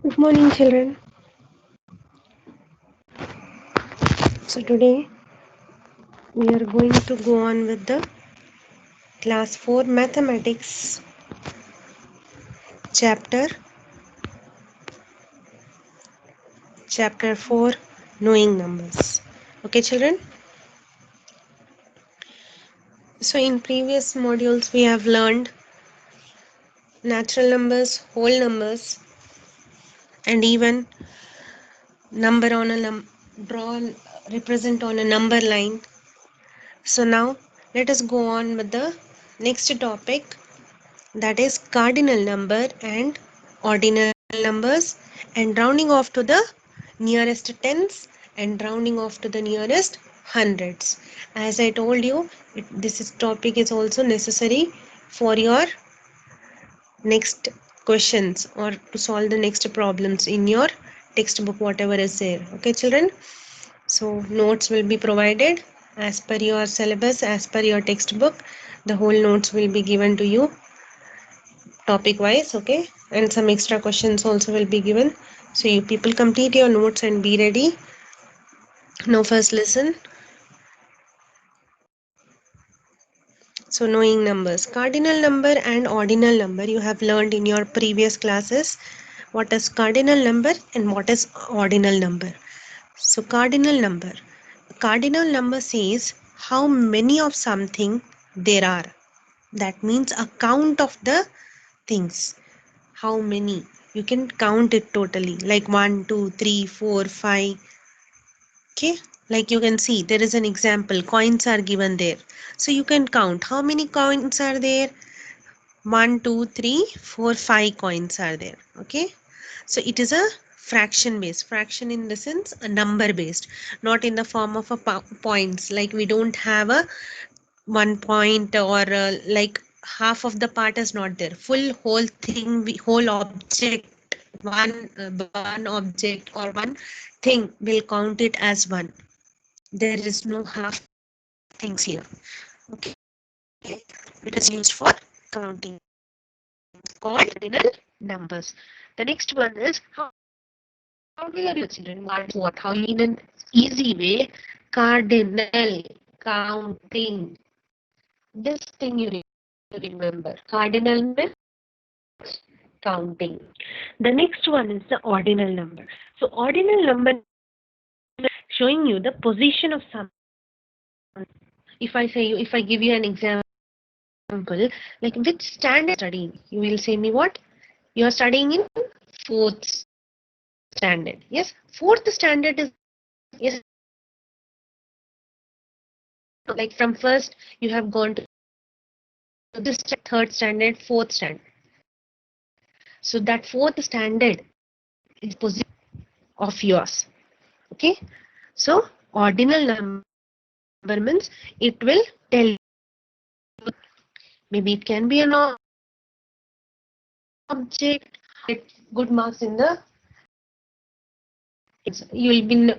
Good morning, children. So, today we are going to go on with the class 4 mathematics chapter, chapter 4 knowing numbers. Okay, children. So, in previous modules, we have learned natural numbers, whole numbers, and even number on a draw represent on a number line. So, now let us go on with the next topic, that is cardinal number and ordinal numbers, and rounding off to the nearest tens and rounding off to the nearest hundreds. As I told you, topic is also necessary for your next questions or to solve the next problems in your textbook, whatever is there. Okay, children. So notes will be provided as per your syllabus, as per your textbook. The whole notes will be given to you topic wise, okay, and some extra questions also will be given. So you people complete your notes and be ready. Now first listen. So knowing numbers, cardinal number and ordinal number, you have learned in your previous classes what is cardinal number and what is ordinal number. So cardinal number says how many of something there are. That means a count of the things. How many? You can count it totally, like 1, 2, 3, 4, 5. Okay, like you can see there is an example, coins are given there. So you can count how many coins are there. 1, 2, 3, 4, 5 coins are there. Okay, so it is a fraction based, fraction in the sense a number based, not in the form of a points. Like we don't have a 1 point or like half of the part is not there, full whole thing, whole object, one object or one thing will count it as one. There is no half things here. Okay, it is used for counting, called cardinal numbers. The next one is, how do your children want what? How you in an easy way? Cardinal counting. This thing you remember. Cardinal means counting. The next one is the ordinal number. So ordinal number showing you the position of something. If I give you an example, like which standard studying, you will say me what? You are studying in fourth standard. Yes, fourth standard is, yes, like from first you have gone to this third standard, fourth standard. So that fourth standard is position of yours. Okay, so ordinal number means it will tell you. Maybe it can be an object, get good marks in the, you will be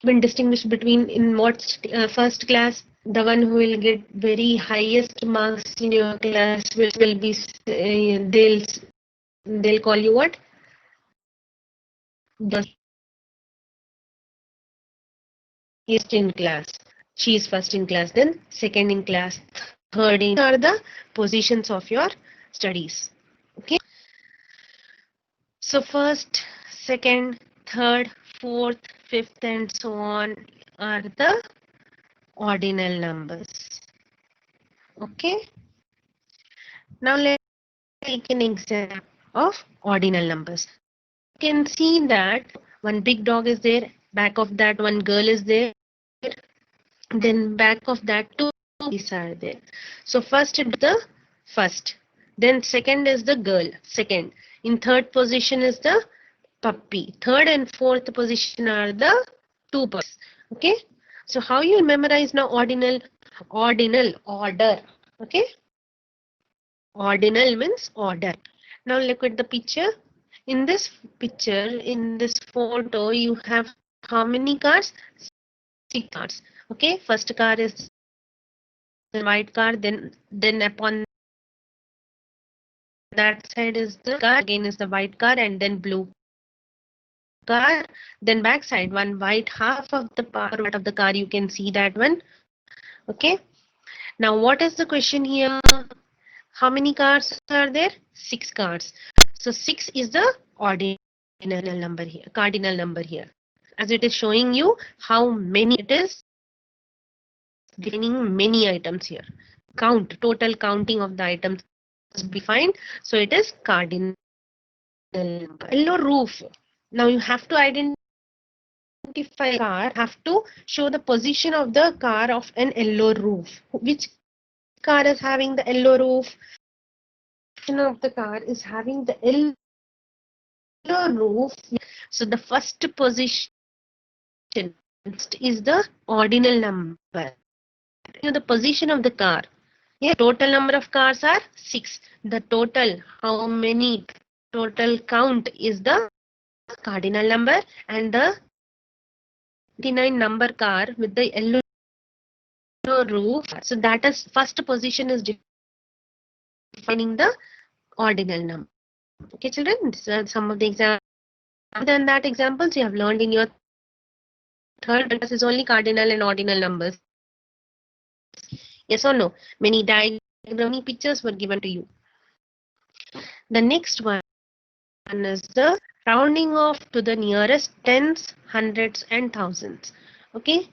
been distinguished between in what first class, the one who will get very highest marks in your class will be they'll call you what, the first in class, she is first in class, then second in class, third in, are the positions of your studies. Okay, so first, second, third, fourth, fifth and so on are the ordinal numbers. Okay, now let's take an example of ordinal numbers. You can see that one big dog is there, back of that one girl is there, then back of that two puppies are there. So first is the first, then second is the girl, second. In third position is the puppy. Third and fourth position are the two puppies. Okay. So how you memorize now ordinal? Ordinal, order. Okay. Ordinal means order. Now look at the picture. In this picture, in this photo, you have how many cars? 6 cars. Okay, first car is the white car. Then upon that side is the car, again is the white car, and then blue car. Then back side, one white half of the part of the car, you can see that one. Okay. Now what is the question here? How many cars are there? 6 cars. So 6 is the ordinal number here, cardinal number here. As it is showing you how many it is, defining many items here. Count, total counting of the items must be defined. So it is cardinal number. Yellow roof. Now you have to identify car, have to show the position of the car of an yellow roof. Which car is having the yellow roof? Of the car is having the yellow roof. So the first position is the ordinal number. The position of the car. Yeah, total number of cars are 6. The total, how many total count is the cardinal number, and the 29 number car with the yellow roof. So that is first position is defining the ordinal number. Okay, children, these are some of the examples. Other than that, examples you have learned in your third class is only cardinal and ordinal numbers. Yes or no? Many diagram pictures were given to you. The next one is the rounding off to the nearest tens, hundreds, and thousands. Okay.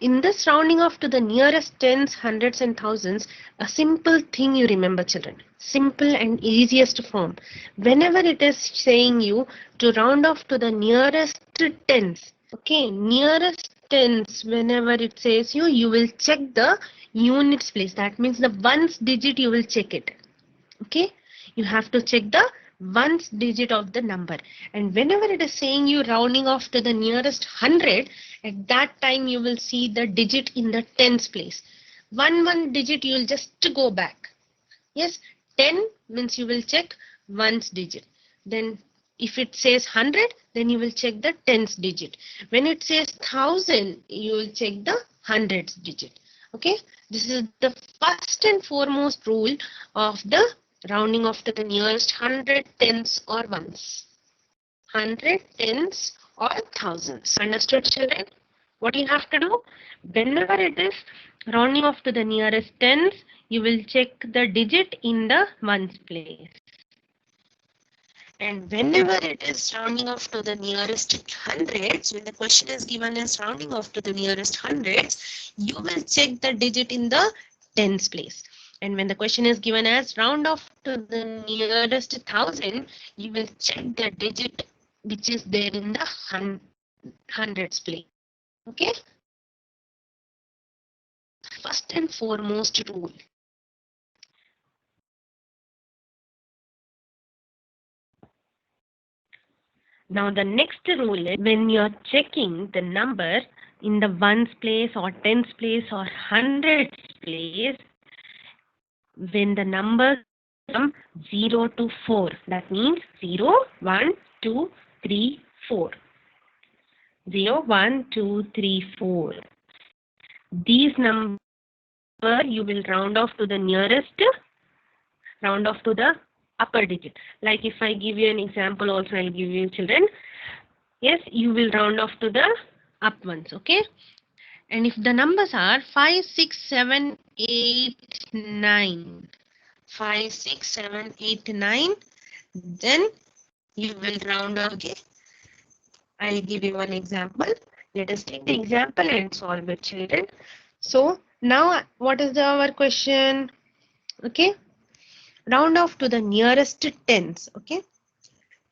In this rounding off to the nearest tens, hundreds, and thousands, a simple thing you remember, children. Simple and easiest form. Whenever it is saying you to round off to the nearest tens, okay, nearest tens, whenever it says you will check the units place. That means the ones digit you will check it. Okay, you have to check the ones digit of the number, and whenever it is saying you rounding off to the nearest 100, at that time you will see the digit in the tens place. One digit you will just go back. Yes, 10 means you will check ones digit. Then if it says 100, then you will check the tens digit. When it says 1000, you will check the hundreds digit. Okay, this is the first and foremost rule of the rounding off to the nearest 100, tens or ones. 100, tens or thousands. Understood, children? What you have to do? Whenever it is rounding off to the nearest tens, you will check the digit in the ones place. And whenever it is rounding off to the nearest hundreds, when the question is given as rounding off to the nearest hundreds, you will check the digit in the tens place. And when the question is given as round off to the nearest thousand, you will check the digit which is there in the hundreds place. Okay? First and foremost rule. Now the next rule is when you're checking the number in the ones place or tens place or hundreds place, when the numbers come 0 to 4, that means 0, 1, 2, 3, 4. 0, 1, 2, 3, 4. These numbers you will round off to the nearest, round off to the upper digit. Like if I give you an example also, I'll give you children. Yes, you will round off to the up ones, okay? And if the numbers are 5, 6, 7, 8, 9, 5, 6, 7, 8, 9, then you will round off, okay? I'll give you one example. Let us take the example and solve it, children. So now what is our question? Okay, round off to the nearest tens. Okay,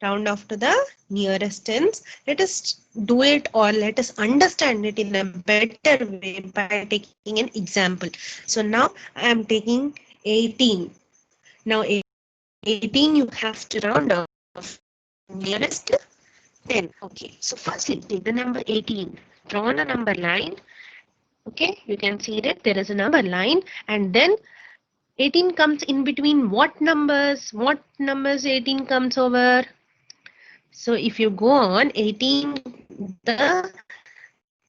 round off to the nearest tens. Let us do it, or let us understand it in a better way by taking an example. So now I am taking 18. Now 18 you have to round off nearest 10. Okay, so firstly take the number 18, draw on a number line. Okay, you can see that there is a number line, and then 18 comes in between what numbers? What numbers 18 comes over? So if you go on 18, the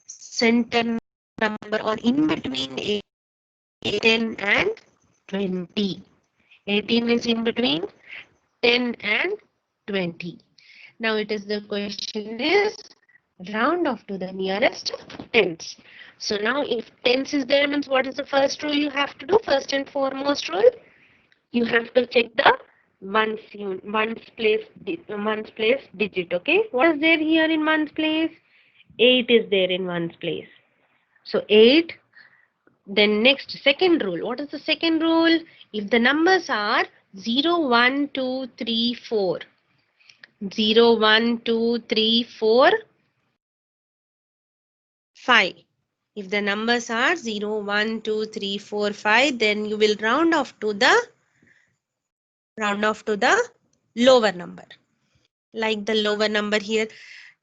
center number or in between 10 and 20. 18 is in between 10 and 20. Now it is the question is round off to the nearest tens. So now if tens is there means what is the first rule you have to do? First and foremost rule, you have to check the ones place digit. Okay, what is there here in ones place? 8 is there in ones place. So 8. Then next, second rule. What is the second rule? If the numbers are 0, 1, 2, 3, 4. 0, 1, 2, 3, 4, 5. If the numbers are 0, 1, 2, 3, 4, 5, then you will round off to the lower number. Like the lower number here.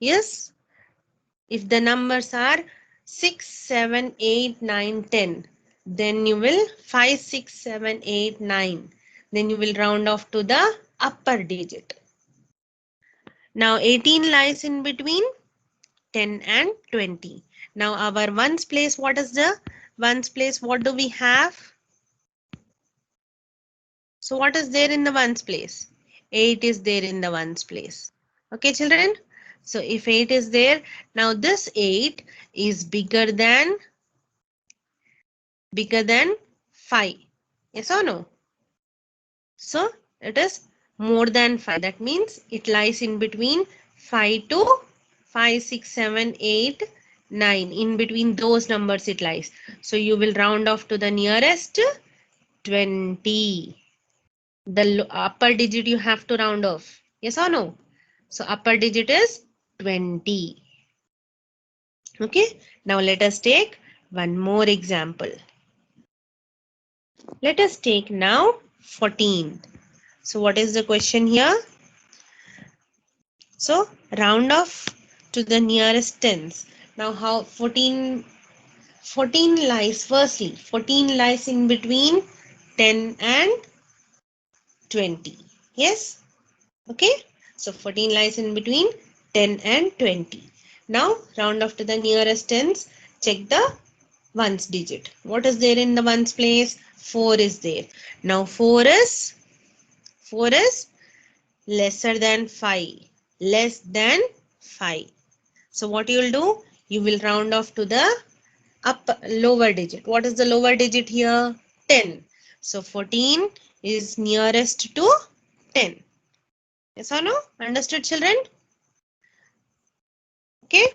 Yes. If the numbers are 6, 7, 8, 9, 10, then you will 5, 6, 7, 8, 9. Then you will round off to the upper digit. Now 18 lies in between 10 and 20. Now our ones place, what is the ones place? What do we have? So what is there in the ones place? 8 is there in the ones place. Okay, children? So if 8 is there, now this 8 is bigger than 5. Yes or no? So it is more than 5. That means it lies in between 5 to 5, 6, 7, 8, 9. In between those numbers it lies. So you will round off to the nearest 20. The upper digit you have to round off. Yes or no? So upper digit is 20. Okay. Now let us take one more example. Let us take now 14. So what is the question here? So round off to the nearest tens. Now how 14 lies, firstly 14 lies in between 10 and 20. Yes. Okay. So 14 lies in between 10 and 20. Now round off to the nearest tens. Check the ones digit. What is there in the ones place? 4 is there. Now 4 is lesser than 5. Less than 5. So what you will do? You will round off to the lower digit. What is the lower digit here? 10. So 14 is nearest to 10. Yes or no? Understood, children? Okay.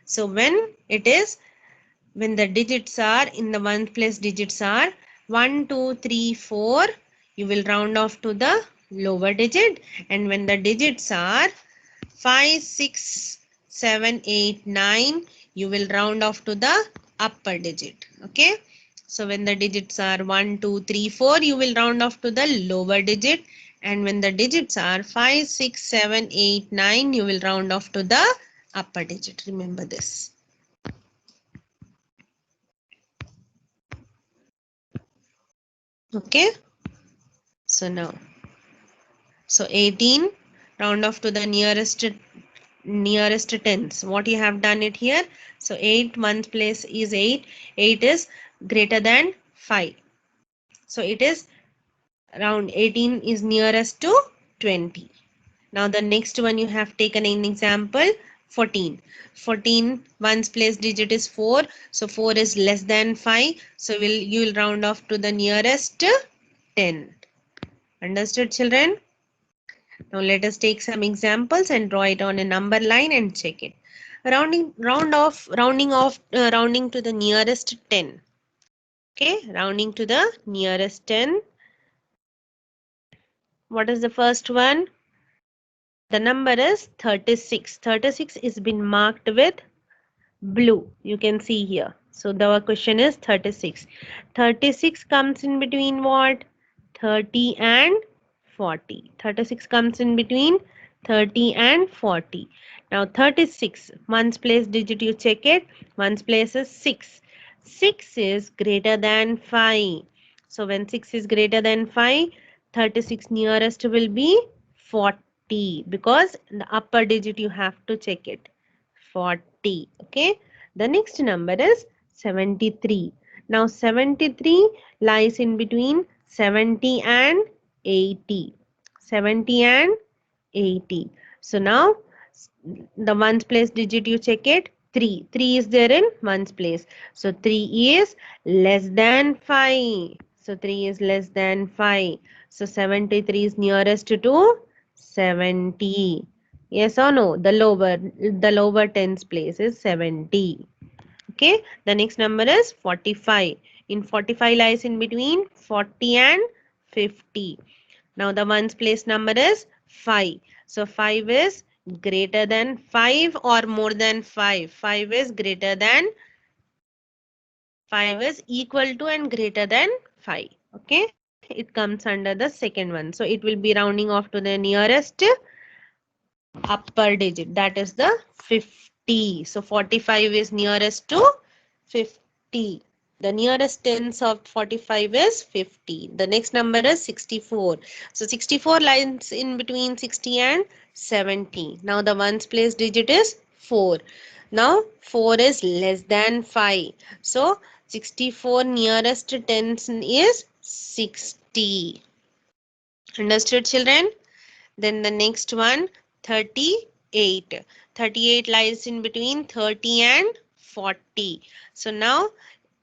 So when the digits are in the one place digits are 1, 2, 3, 4, you will round off to the lower digit. And when the digits are 5, 6, 7, 8, 9, you will round off to the upper digit. Okay. So when the digits are 1, 2, 3, 4, you will round off to the lower digit. And when the digits are 5, 6, 7, 8, 9, you will round off to the upper digit. Remember this. Okay. So now, so 18, round off to the nearest tens. What you have done it here? So 8, ones place is 8. 8 is greater than 5. So it is around 18 is nearest to 20. Now the next one you have taken an example 14. 14 ones place digit is 4. So 4 is less than 5. So you will round off to the nearest 10. Understood, children? Now let us take some examples and draw it on a number line and check it. Rounding to the nearest 10. Okay, rounding to the nearest 10. What is the first one? The number is 36. 36 is been marked with blue. You can see here. So the question is 36. 36 comes in between what? 30 and 40. 36 comes in between 30 and 40. Now 36, ones place digit you check it. Ones place is 6. 6 is greater than 5. So when 6 is greater than 5, 36 nearest will be 40 because the upper digit you have to check it. 40. Okay. The next number is 73. Now 73 lies in between 70 and 80. 70 and 80. So now the ones place digit you check it. 3. 3 is there in ones place. So 3 is less than 5. So 3 is less than 5. So 73 is nearest to 70. Yes or no? The lower tens place is 70. Okay. The next number is 45. In 45 lies in between 40 and 50. Now the ones place number is 5. So 5 is greater than 5 or more than 5. 5 is greater than 5 is equal to and greater than 5. Okay. It comes under the second one. So it will be rounding off to the nearest upper digit. That is the 50. So 45 is nearest to 50. The nearest tens of 45 is 50. The next number is 64. So 64 lines in between 60 and 70. Now the ones place digit is 4. Now 4 is less than 5. So 64 nearest tens is 60. Understood, children? Then the next one, 38. 38 lies in between 30 and 40. So now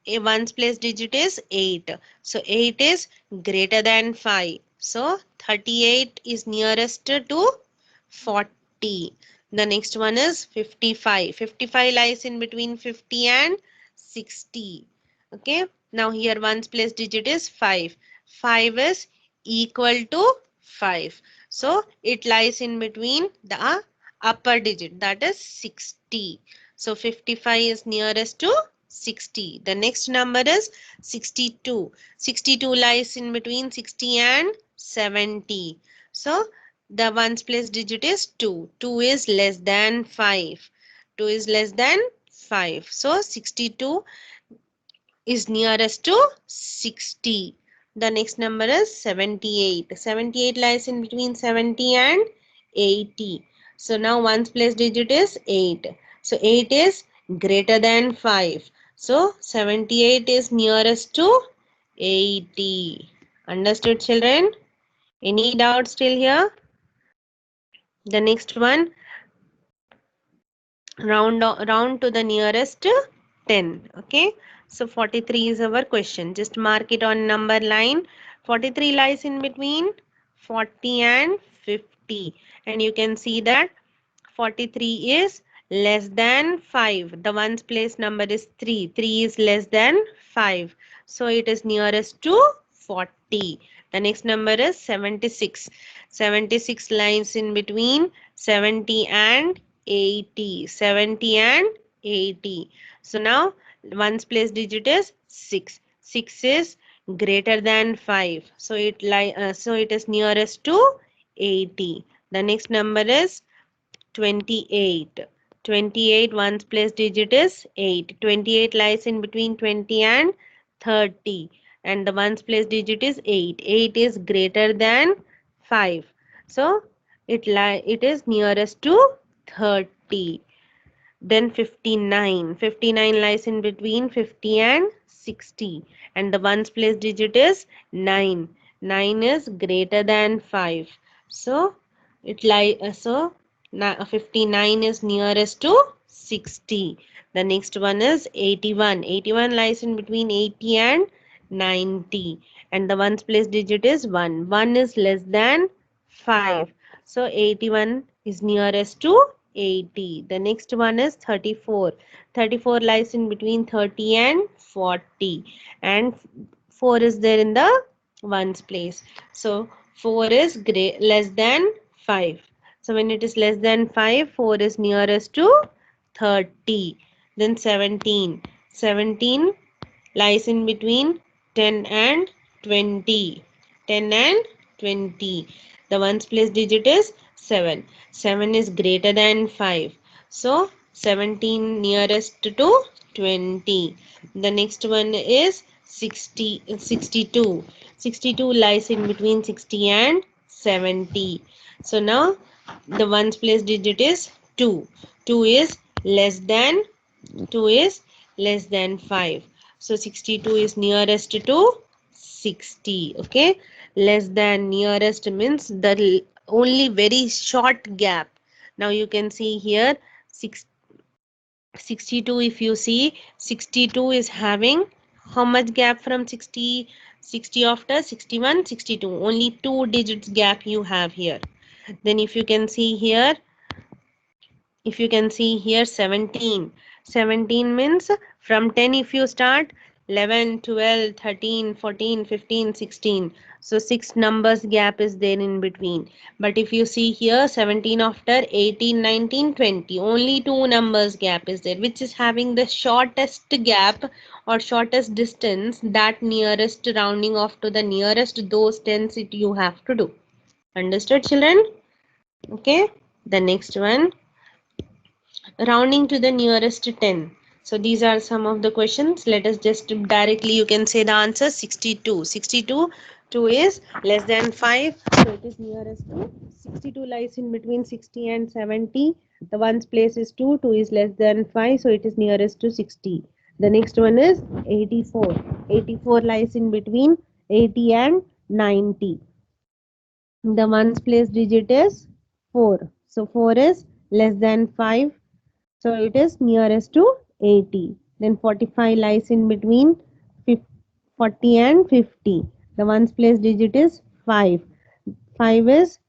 a ones place digit is 8. So 8 is greater than 5. So 38 is nearest to 40. The next one is 55. 55 lies in between 50 and 60. Okay. Now here ones place digit is 5. 5 is equal to 5. So it lies in between the upper digit, that is 60. So 55 is nearest to 60. The next number is 62. 62 lies in between 60 and 70. So the ones place digit is 2. 2 is less than 5. 2 is less than 5. So 62 is nearest to 60. The next number is 78. 78 lies in between 70 and 80. So now ones place digit is 8. So 8 is greater than 5. So 78 is nearest to 80. Understood, children? Any doubts still here? The next one, round to the nearest 10. Okay, so 43 is our question. Just mark it on number line. 43 lies in between 40 and 50, and you can see that 43 is less than 5. The ones place number is 3. 3 is less than 5. So it is nearest to 40. The next number is 76. 76 lines in between 70 and 80. 70 and 80. So now ones place digit is 6. 6 is greater than 5. So it is nearest to 80. The next number is 28. 28 ones place digit is 8. 28 lies in between 20 and 30. And the ones place digit is 8. 8 is greater than 5. So it is nearest to 30. Then 59. 59 lies in between 50 and 60. And the ones place digit is 9. 9 is greater than 5. So it 59 is nearest to 60. The next one is 81. 81 lies in between 80 and 90. And the ones place digit is 1. 1 is less than 5. So 81 is nearest to 80. The next one is 34. 34 lies in between 30 and 40. And 4 is there in the ones place. So 4 is less than 5. So when it is less than 5, 4 is nearest to 30. Then 17. 17 lies in between 10 and 20. 10 and 20. The ones place digit is 7. 7 is greater than 5. So 17 nearest to 20. The next one is 62. 62 lies in between 60 and 70. So now the ones place digit is 2. 2 is less than 2 is less than 5. So 62 is nearest to 60. Okay. Less than, nearest means the only very short gap. Now you can see here 62. If you see, 62 is having how much gap from 60? 60 after 61, 62. Only 2 digits gap you have here. Then if you can see here 17. 17 means from 10 if you start, 11, 12, 13, 14, 15, 16. So 6 numbers gap is there in between. But if you see here 17 after 18, 19, 20, only 2 numbers gap is there, which is having the shortest gap or shortest distance, that nearest rounding off to the nearest those tens it you have to do. Understood, children? Okay. The next one, rounding to the nearest 10. So these are some of the questions. Let us just directly, you can say the answer 62. 62, 2 is less than 5. So it is nearest to, 62 lies in between 60 and 70. The one's place is 2, 2 is less than 5. So it is nearest to 60. The next one is 84. 84 lies in between 80 and 90. The ones place digit is 4. So 4 is less than 5. So it is nearest to 80. Then 45 lies in between 40 and 50. The ones place digit is 5. 5 is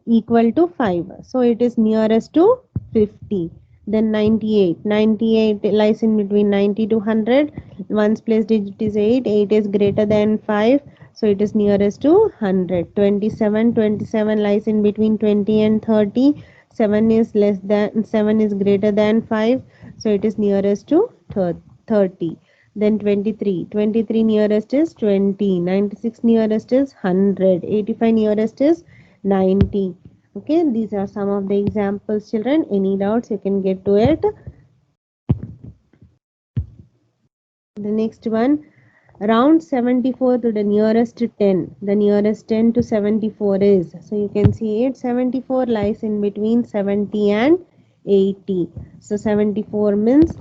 equal to 5. So it is nearest to 50. Then 98. 98 lies in between 90 to 100. Ones place digit is 8. 8 is greater than 5. So it is nearest to 100. 27. 27 lies in between 20 and 30. 7 is less than 7 is greater than 5. So it is nearest to 30. Then 23. 23 nearest is 20. 96 nearest is 100. 85 nearest is 90. Okay, these are some of the examples, children. Any doubts, you can get to it. The next one, round 74 to the nearest 10. The nearest 10 to 74 is, so you can see it, 74 lies in between 70 and 80. So 74 means,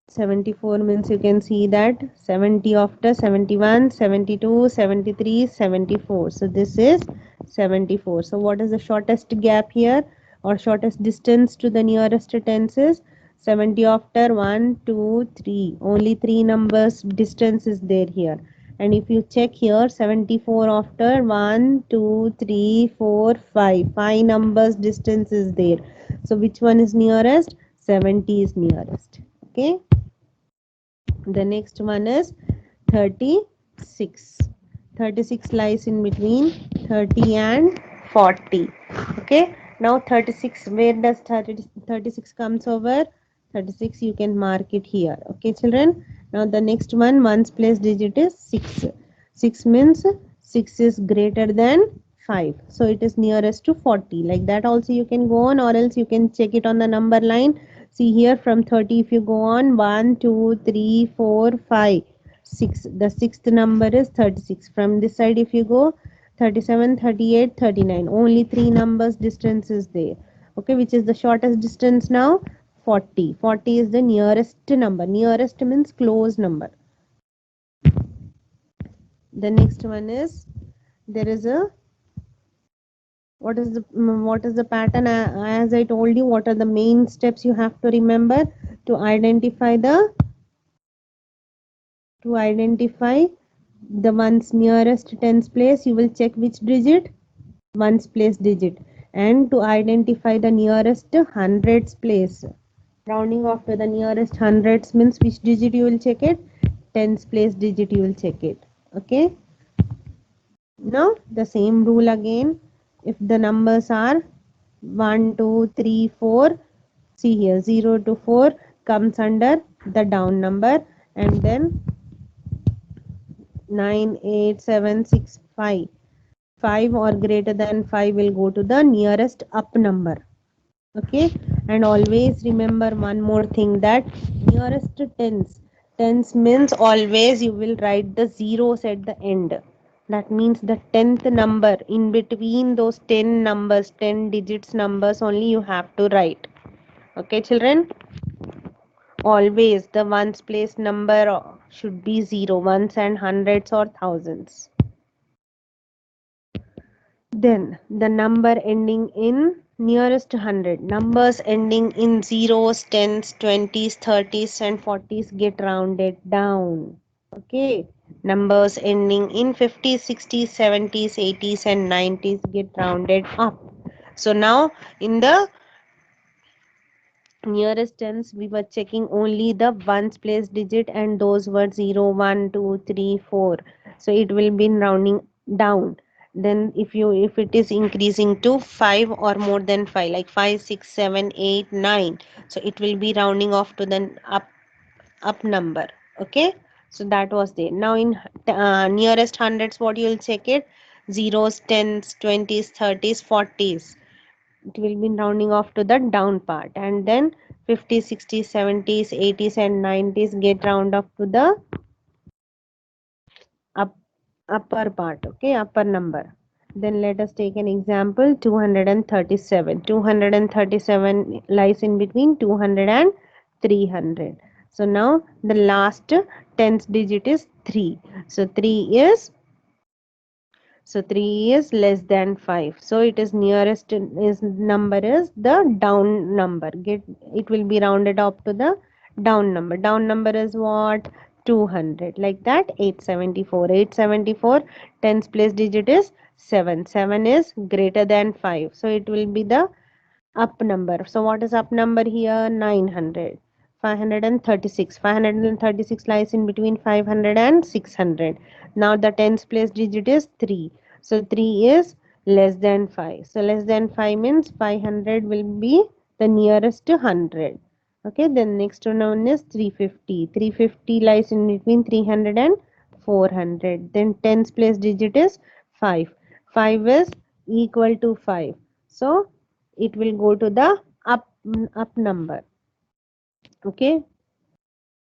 74 means you can see that 70 after 71, 72, 73, 74. So this is 74. So what is the shortest gap here or shortest distance to the nearest tens is 70 after 1, 2, 3. Only 3 numbers distance is there here. And if you check here, 74 after 1, 2, 3, 4, 5. 5 numbers distance is there. So which one is nearest? 70 is nearest. Okay. The next one is 36. 36 lies in between 30 and 40. Okay. Now 36, where does 36 comes over? 36, you can mark it here. Okay, children. Now the next one, ones place digit is 6. 6 means 6 is greater than 5. So it is nearest to 40. Like that also you can go on, or else you can check it on the number line. See here from 30 if you go on 1, 2, 3, 4, 5, 6. The sixth number is 36. From this side if you go 37, 38, 39. Only 3 numbers distance is there. Okay, which is the shortest distance now? 40. 40 is the nearest number. Nearest means close number. The next one is, there is a, what is the pattern? As I told you, what are the main steps you have to remember to identify the one's nearest tens place? You will check which digit? Ones place digit. And to identify the nearest hundreds place, rounding off to the nearest hundreds means which digit you will check it? Tens place digit you will check it. Okay. Now the same rule again. If the numbers are 1, 2, 3, 4, see here 0 to 4 comes under the down number, and then 9, 8, 7, 6, 5. 5 or greater than 5 will go to the nearest up number. Okay, and always remember one more thing, that nearest tens means always you will write the zeros at the end. That means the 10th number in between those 10 numbers, 10 digits numbers only you have to write. Okay, children, always the ones place number should be 0, ones and hundreds or thousands. Then the number ending in nearest 100. Numbers ending in zeros, tens, 20s, 30s, and 40s get rounded down. Okay. Numbers ending in 50s, 60s, 70s, 80s, and 90s get rounded up. So now in the nearest tens we were checking only the ones place digit, and those were 0, 1, 2, 3, 4. So it will be rounding down. Then if it is increasing to 5 or more than 5, like 5, 6, 7, 8, 9, so it will be rounding off to the up number. Okay, so that was there. Now in nearest hundreds, what you will check it? Zeros, tens, 20s, 30s, 40s, it will be rounding off to the down part, and then 50s, 60s, 70s, 80s, and 90s get round up to the up, upper part. Okay, upper number. Then let us take an example. 237. 237 lies in between 200 and 300. So now the last tens digit is 3. So 3 is, so 3 is less than 5. So it is nearest is number is the down number. It will be rounded up to the down number. Down number is what? 200. Like that, 874. 874, tens place digit is 7. 7 is greater than 5. So it will be the up number. So what is up number here? 900. 536. 536 lies in between 500 and 600. Now the tens place digit is 3. So 3 is less than 5. So less than 5 means 500 will be the nearest to 100. Okay, then next one is 350. 350 lies in between 300 and 400. Then tens place digit is 5. 5 is equal to 5. So it will go to the up number. Okay,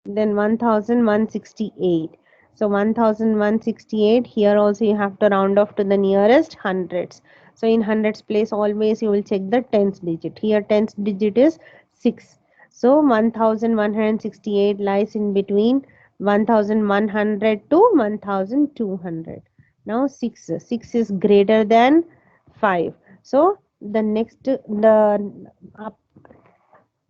then 1168. So 1168, here also you have to round off to the nearest hundreds. So in hundreds place always you will check the tens digit. Here tens digit is 6. So 1168 lies in between 1100 to 1200. Now 6 is greater than 5. So the next up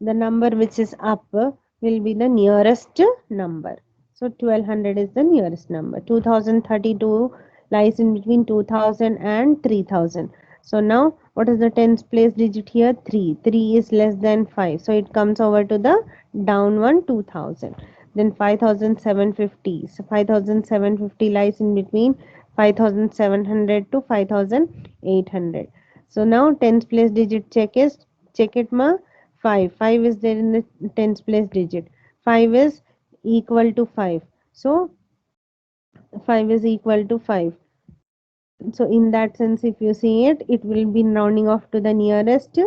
the number which is up will be the nearest number. So 1200 is the nearest number. 2032 lies in between 2000 and 3000. So now what is the tens place digit here? 3. 3 is less than 5. So it comes over to the down one, 2000. Then 5750. So 5750 lies in between 5700 to 5800. So now tens place digit check it ma. 5. 5 is there in the tens place digit. 5 is equal to 5. So 5 is equal to 5. So in that sense, if you see it, it will be rounding off to the nearest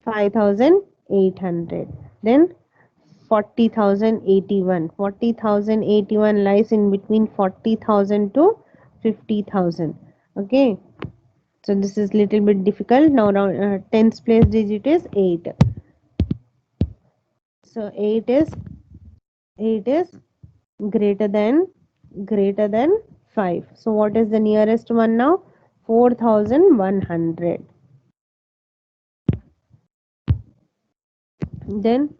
5800. Then 40,081. 40,081 lies in between 40,000 to 50,000. Okay. So this is little bit difficult. Now tens place digit is 8. So 8 is greater than 5. So what is the nearest one now? 4100. Then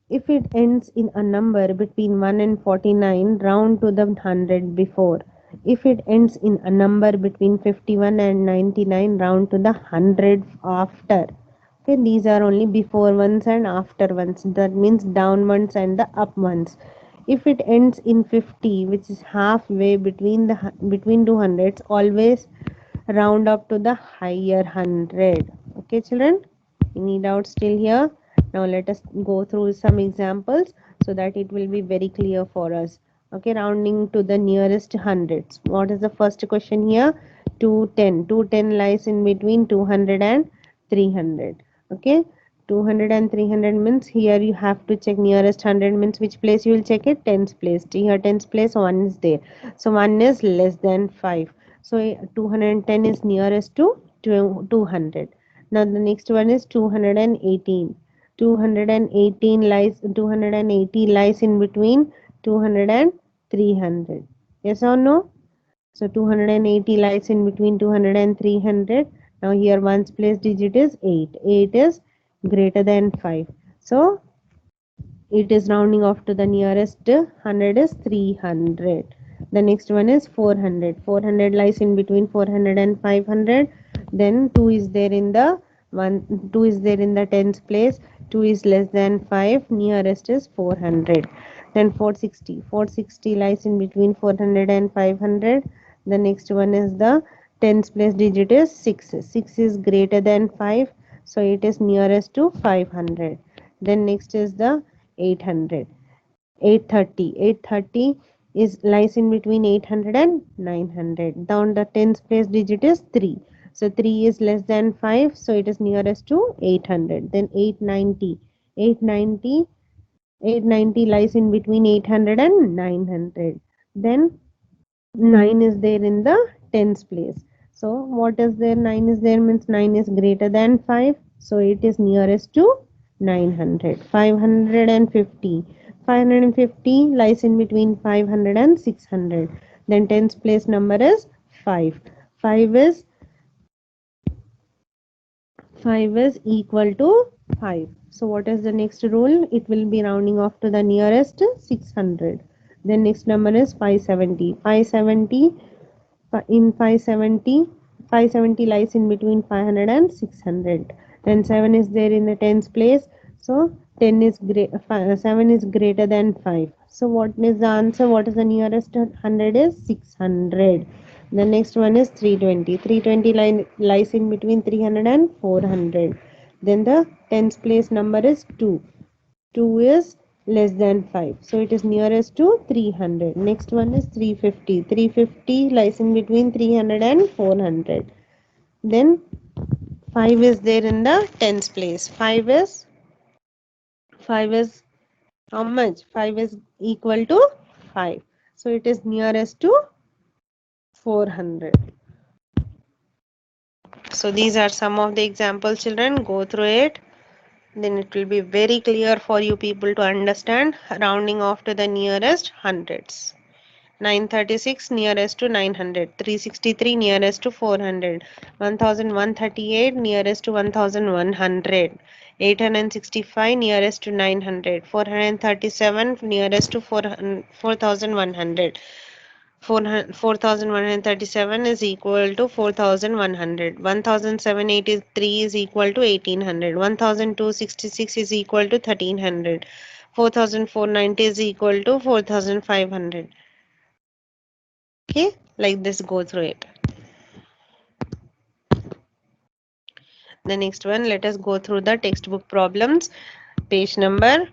if it ends in a number between 1 and 49, round to the 100 before. If it ends in a number between 51 and 99, round to the 100 after. Okay, these are only before ones and after ones. That means down ones and the up ones. If it ends in 50, which is halfway between two hundreds, always round up to the higher 100. Okay, children, any doubts still here? Now let us go through some examples so that it will be very clear for us. Okay, rounding to the nearest hundreds. What is the first question here? 210. 210 lies in between 200 and 300. Okay, 200 and 300 means here you have to check nearest 100 means which place you will check it? Tens place. Here tens place 1 is there. So 1 is less than 5. So 210 is nearest to 200. Now the next one is 218. 280 lies in between 200 and 300. Yes or no? So 280 lies in between 200 and 300. Now here ones place digit is 8. 8 is greater than 5. So it is rounding off to the nearest 100 is 300. The next one is 400. 400 lies in between 400 and 500. Then 2 is there in the 2 is there in the tens place. 2 is less than 5. Nearest is 400. Then 460. 460 lies in between 400 and 500. The next one is the tens place digit is 6. 6 is greater than 5. So it is nearest to 500. Then next is the 800. 830. 830 is lies in between 800 and 900. Down the tens place digit is 3. So 3 is less than 5, so it is nearest to 800. Then 890. 890. 890 lies in between 800 and 900. Then 9 is there in the tens place. So what is there? 9 is there means 9 is greater than 5. So it is nearest to 900. 550. 550 lies in between 500 and 600. Then tens place number is 5. 5 is 5 is equal to 5. So what is the next rule? It will be rounding off to the nearest 600. Then next number is 570. 570 in 570, 570 lies in between 500 and 600. Then 7 is there in the tens place. So 7 is greater than 5. So what is the answer? What is the nearest 100 is 600. The next one is 320. 320 lies in between 300 and 400. Then the tens place number is 2. 2 is less than 5. So it is nearest to 300. Next one is 350. 350 lies in between 300 and 400. Then 5 is there in the tens place. 5 is how much? 5 is equal to 5. So it is nearest to 400. So these are some of the examples, children. Go through it. Then it will be very clear for you people to understand, rounding off to the nearest hundreds. 936 nearest to 900, 363 nearest to 400, 1138 nearest to 1100, 865 nearest to 900, 437 nearest to 4100. 4137 is equal to 4100. 1783 is equal to 1800. 1266 is equal to 1300. 4490 is equal to 4500. Okay, like this, go through it. The next one, let us go through the textbook problems. Page number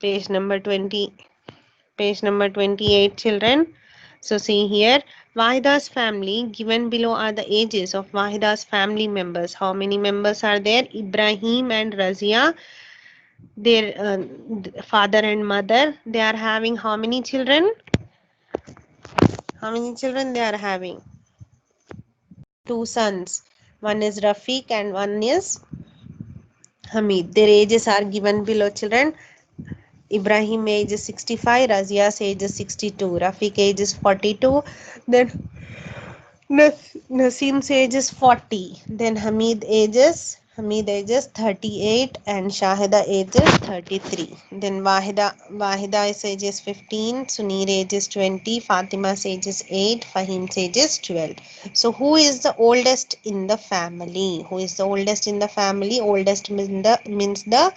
20, page number 28, children. So see here, Wahida's family, given below are the ages of Wahida's family members. How many members are there? Ibrahim and Razia, their father and mother, they are having how many children? How many children they are having? Two sons. One is Rafiq and one is Hamid. Their ages are given below, children. Ibrahim age is 65, Razia's age is 62, Rafiq age is 42, then Nasim's age is 40, then Hamid ages 38 and Shahida ages 33. Then Wahida's age is 15, Sunir age is 20, Fatima's age is 8, Fahim's age is 12. So who is the oldest in the family? Who is the oldest in the family? Oldest means the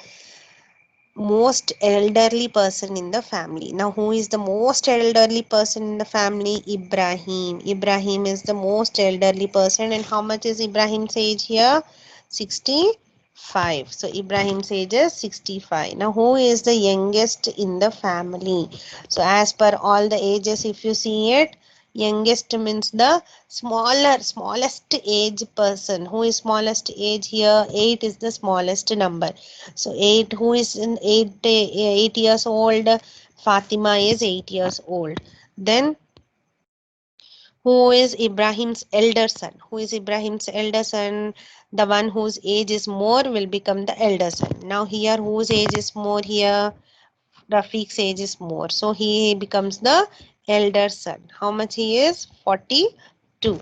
most elderly person in the family. Now who is the most elderly person in the family? Ibrahim. Ibrahim is the most elderly person, and how much is Ibrahim's age here? 65. So Ibrahim's age is 65. Now who is the youngest in the family? So as per all the ages, if you see it, youngest means the smallest age person. Who is smallest age here? 8 is the smallest number. So 8, who is in 8 years old? Fatima is 8 years old. Then who is Ibrahim's elder son? Who is Ibrahim's elder son? The one whose age is more will become the elder son. Now here whose age is more here? Rafiq's age is more. So he becomes the elder son. How much he is? 42.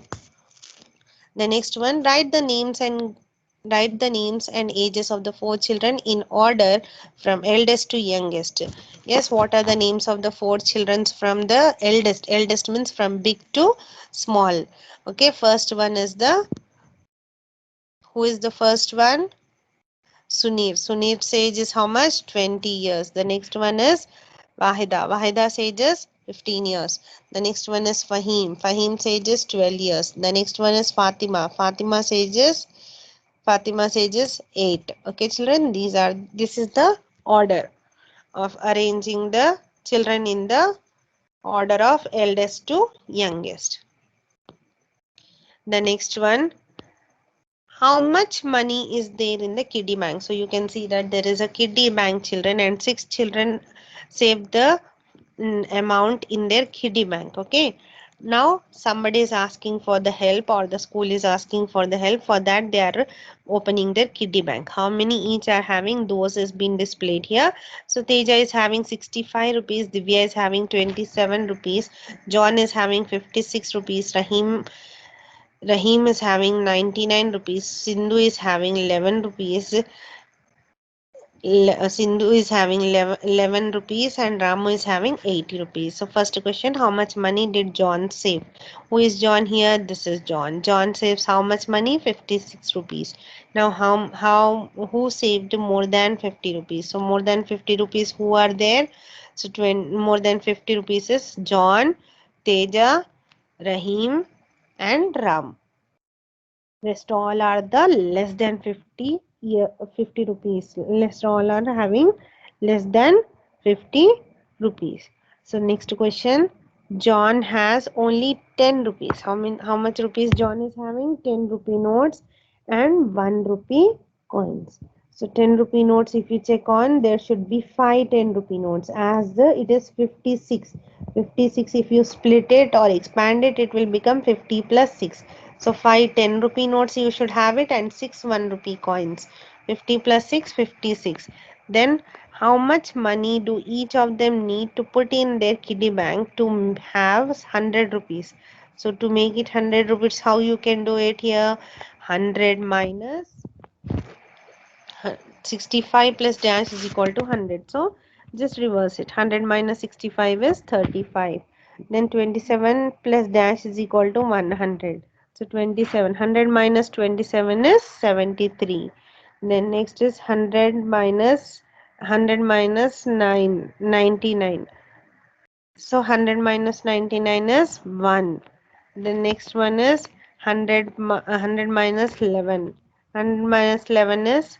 The next one, write the names and ages of the four children in order from eldest to youngest. Yes, what are the names of the four children from the eldest? Eldest means from big to small. Okay, first one is the, who is the first one? Sunir. Sunir's age is how much? 20 years. The next one is Wahida. Wahida's age is 15 years. The next one is Fahim. Fahim's age is 12 years. The next one is Fatima. Fatima's age is 8. Okay, children, this is the order of arranging the children in the order of eldest to youngest. The next one, how much money is there in the kiddie bank? So you can see that there is a kiddie bank, children, and 6 children save the amount in their kiddie bank. Okay, now somebody is asking for the help, or the school is asking for the help. For that they are opening their kiddie bank. How many each are having? Those is been displayed here. So Teja is having 65 rupees, Divya is having 27 rupees, John is having 56 rupees, Rahim is having 99 rupees, Sindhu is having 11 rupees, Sindhu is having 11 rupees, and Ramu is having 80 rupees. So first question, how much money did John save? Who is John here? This is John. John saves how much money? 56 rupees. Now who saved more than 50 rupees? So more than 50 rupees, who are there? So more than 50 rupees is John, Teja, Rahim and Ram. Rest all are the less than 50 rupees. Rest all are having less than 50 rupees. So next question. John has only 10 rupees. How much rupees John is having? 10 rupee notes and 1 rupee coins. So 10 rupee notes, if you check on, there should be 5 10 rupee notes, as it is 56. 56, if you split it or expand it, it will become 50 plus 6. So 5 10 rupee notes you should have it, and 6 1 rupee coins. 50 plus 6, 56. Then how much money do each of them need to put in their kiddie bank to have 100 rupees? So to make it 100 rupees, how you can do it here? 100 minus 65 plus dash is equal to 100. So just reverse it. 100 minus 65 is 35. Then 27 plus dash is equal to 100. So 27. 100 minus 27 is 73. Then next is 100 minus 9, 99. So 100 minus 99 is 1. The next one is 100 minus 11. 100 minus 11 is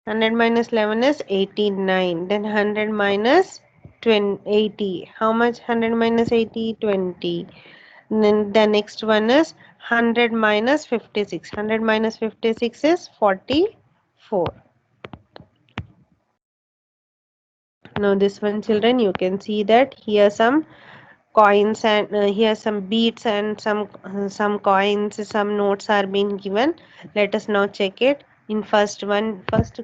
100 minus 11 is 89. Then 100 minus 20, 80. How much 100 minus 80? 20. And then the next one is 100 minus 56. 100 minus 56 is 44. Now this one, children, you can see that here some coins, and here some beads and some coins, some notes are being given. Let us now check it. In first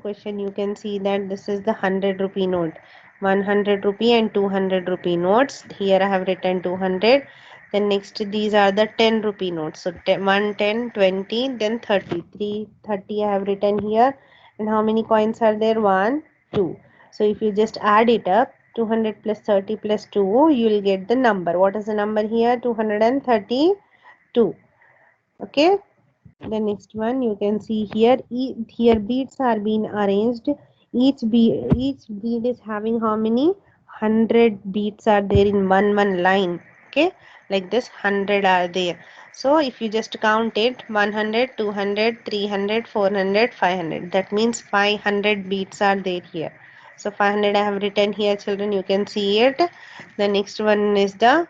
question, you can see that this is the 100 rupee note, 100 rupee and 200 rupee notes. Here I have written 200. Then next, these are the 10 rupee notes. So 1 10 20, then 30. 30 I have written here. And how many coins are there? 1 2. So if you just add it up, 200 plus 30 plus 2, you will get the number. What is the number here? 232. Okay. The next one, you can see here, here beads are being arranged. Each bead is having how many? 100 beads are there in one line. Okay, like this 100 are there. So if you just count it, 100, 200, 300, 400, 500, that means 500 beads are there here. So 500 I have written here, children, you can see it. The next one is the,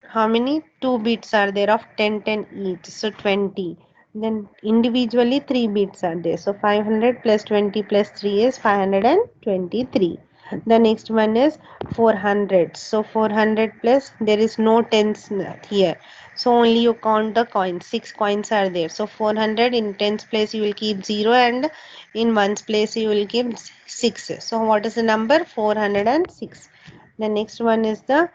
how many? 2 bits are there of 10 10 each, so 20. Then individually 3 bits are there, so 500 plus 20 plus 3 is 523. The next one is 400. So 400 plus, there is no tens here, so only you count the coins. 6 coins are there, so 400 in tens place you will keep 0, and in ones place you will keep 6. So what is the number? 406. The next one is the,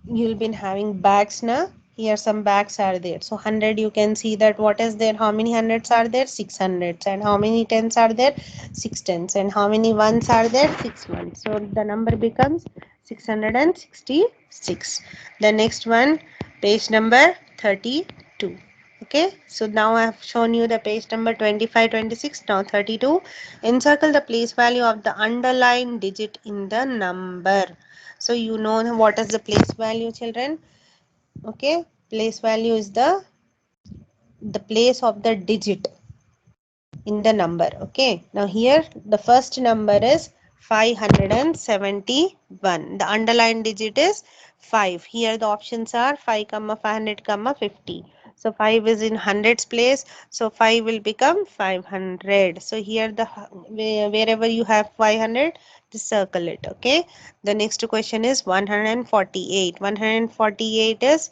you'll be having bags now. Here some bags are there. So 100, you can see that what is there, how many hundreds are there, 600s, and how many tens are there, 6 tens, and how many ones are there, 6 ones. So the number becomes 666. The next one, page number 32. Okay, so now I have shown you the page number 25, 26. Now 32. Encircle the place value of the underlined digit in the number. So you know what is the place value, children? Okay, place value is the place of the digit in the number. Okay, now here the first number is 571. The underlined digit is 5. Here the options are 5 comma 500 comma 50. So 5 is in hundreds place, so 5 will become 500. So here the wherever you have 500, just circle it. Okay, the next question is 148. 148 is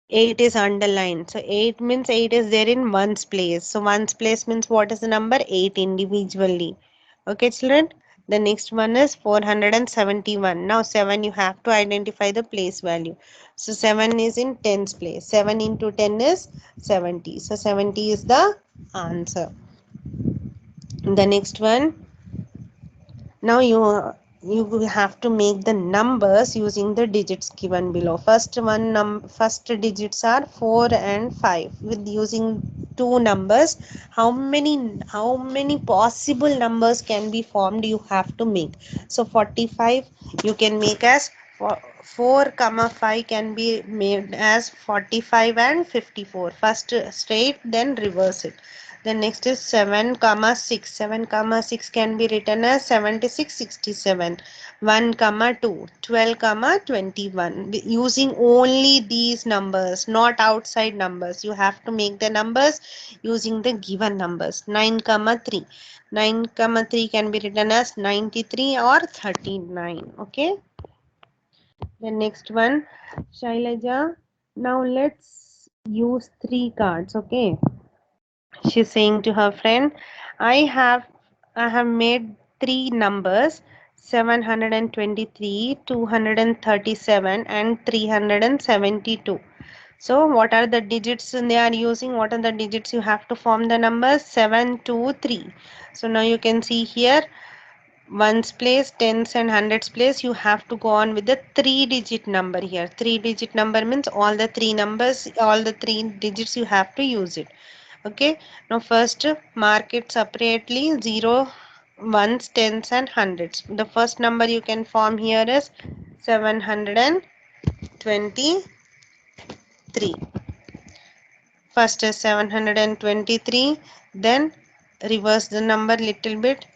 8 is underlined. So 8 means 8 is there in ones place. So ones place means what is the number? 8 individually. Okay, children. The next one is 471. Now 7, you have to identify the place value. So 7 is in tens place. 7 into 10 is 70. So 70 is the answer. The next one, now you will have to make the numbers using the digits given below. First digits are 4 and 5. With using two numbers, how many possible numbers can be formed, you have to make. So 45 you can make as 4 comma 5 can be made as 45 and 54. First straight, then reverse it. Then next is 7 comma 6. 7 comma 6 can be written as 76, 67. 1 comma 2, 12 comma 21. Using only these numbers, not outside numbers. You have to make the numbers using the given numbers. 9 comma 3. 9 comma 3 can be written as 93 or 39. Okay. The next one, Shailaja. Now let's use three cards. Okay. She's saying to her friend, I have made three numbers, 723, 237 and 372. So what are the digits they are using? What are the digits you have to form the numbers? 7, 2, 3. So now you can see here, ones place, tens and hundreds place, you have to go on with the 3-digit number here. 3-digit number means all the three numbers, all the three digits you have to use it. Okay, now first mark it separately, 0, ones, tens and hundreds. The first number you can form here is 723. First is 723, then reverse the number little bit.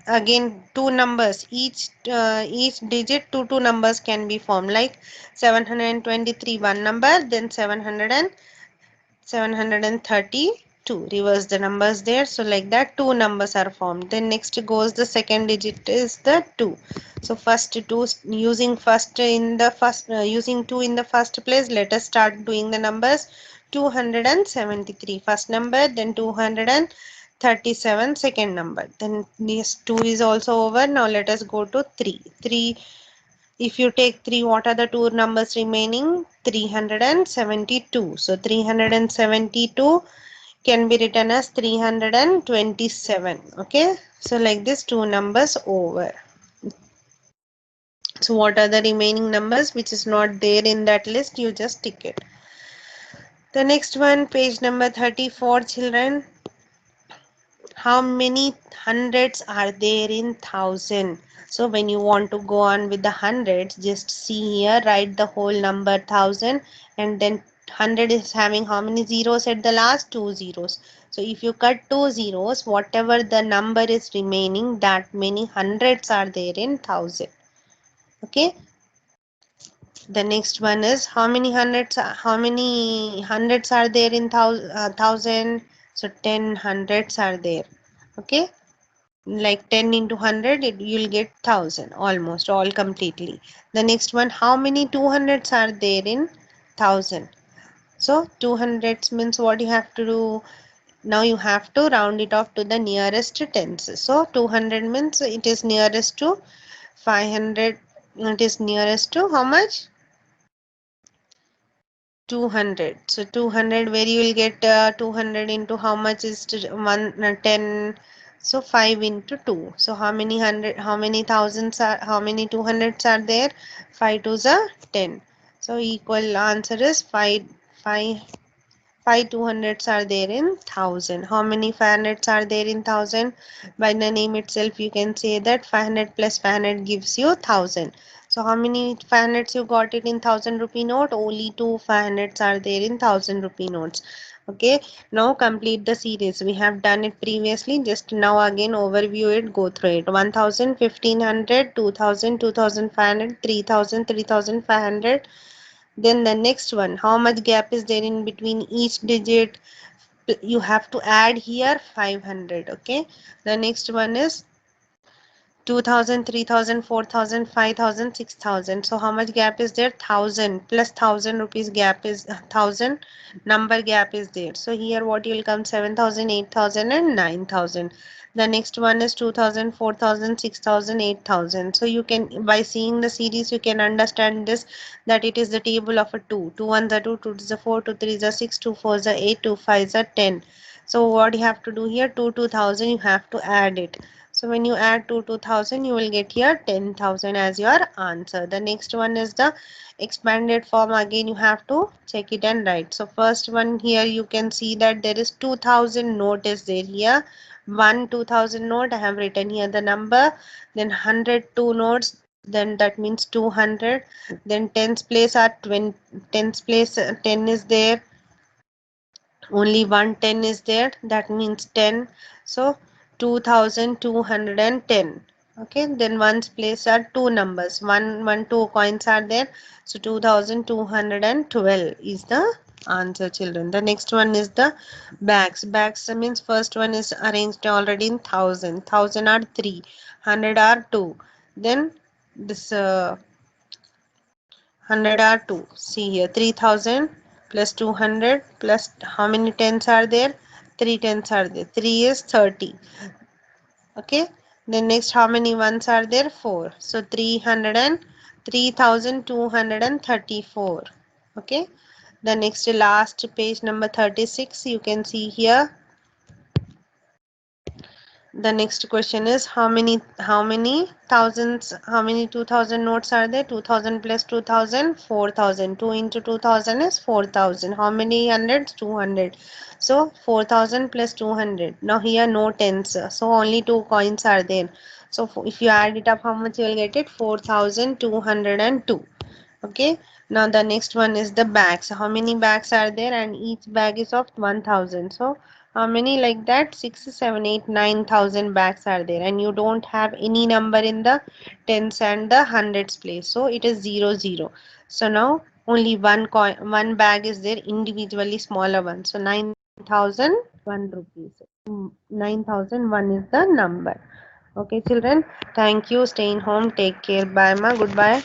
Again two numbers, each digit two numbers can be formed, like 723 one number, then 732. Reverse the numbers there. So like that two numbers are formed. Then next goes the second digit is the 2. So first two, using using 2 in the first place, let us start doing the numbers. 273 first number, then 237 second number. Then this 2 is also over. Now let us go to 3. 3, if you take 3, what are the two numbers remaining? 372. So 372 can be written as 327. Okay. So like this, two numbers over. So what are the remaining numbers which is not there in that list? You just tick it. The next one, page number 34, children. How many hundreds are there in thousand? So when you want to go on with the hundreds, just see here, write the whole number 1000, and then 100 is having how many zeros at the last? 2 zeros. So if you cut 2 zeros, whatever the number is remaining, that many hundreds are there in thousand. Okay. The next one is how many hundreds are there in thousand? So 10 hundreds are there. Okay, like 10 into 100, you'll get 1000, almost all completely. The next one, how many 200s are there in 1000? So 200s means what you have to do? Now you have to round it off to the nearest tens. So 200 means it is nearest to 500, it is nearest to how much? 200. So 200, where you will get 200 into how much is to 10. So 5 into 2. So how many hundred, how many thousands are, how many 200s are there? 5 twos are 10. So equal answer is 5, 5, 5 200s are there in 1000. How many 500s are there in 1000? By the name itself, you can say that 500 plus 500 gives you 1000. So how many 500s you got it in 1000 rupee note? Only two 500s are there in 1000 rupee notes. Okay, now complete the series. We have done it previously. Just now again overview it, go through it. 1000, 1500, 2000, 2500, 3000, 3500. Then the next one, how much gap is there in between each digit? You have to add here 500. Okay, the next one is 2000, 3000, 4000, 5000, 6000. So how much gap is there? 1000 plus 1000 rupees gap is 1000 number gap is there. So here what will come? 7000, 8000 and 9000. The next one is 2000, 4000, 6000, 8000. So you can, by seeing the series, you can understand this, that it is the table of a 2. 2 1 is a 2, 2 is a 4, 2 3 is a 6, 2 4 is a 8, 2 5 is a 10. So what you have to do here? 2 2000, you have to add it. So when you add 2 2000, you will get here 10,000 as your answer. The next one is the expanded form. Again, you have to check it and write. So first one here, you can see that there is 2000 note is there here. One 2000 note, I have written here the number. Then 102 notes, then that means 200. Then tens place are 20, tens place 10 is there, only one 10 is there, that means 10. So 2210. Okay, then ones place are two numbers, one two coins are there, so 2212 is the answer, children. The next one is the bags means first one is arranged already in thousand. Thousand are 3, 100 are 2. Then this 100 are 2. See here, 3000 plus 200 plus how many tens are there? 3 tens are there. 3 is 30. Okay. Then next, how many ones are there? 4. So 300 and 3234. Okay. The next last page number 36, you can see here. The next question is how many thousands, how many 2000 notes are there? 2000 plus 2000, 4000. 2 into 2000 is 4000. How many hundreds? 200. So 4000 plus 200. Now here no tens, so only two coins are there. So if you add it up, how much you will get it? 4202. Okay, now the next one is the bags. How many bags are there? And each bag is of 1000. So how many like that? 6 7 8 9000 bags are there, and you don't have any number in the tens and the hundreds place, so it is 00. So now only one coin, one bag is there, individually smaller one, so 9001 rupees. 9001 is the number. Okay children, thank you. Stay in home, take care. Bye ma, goodbye.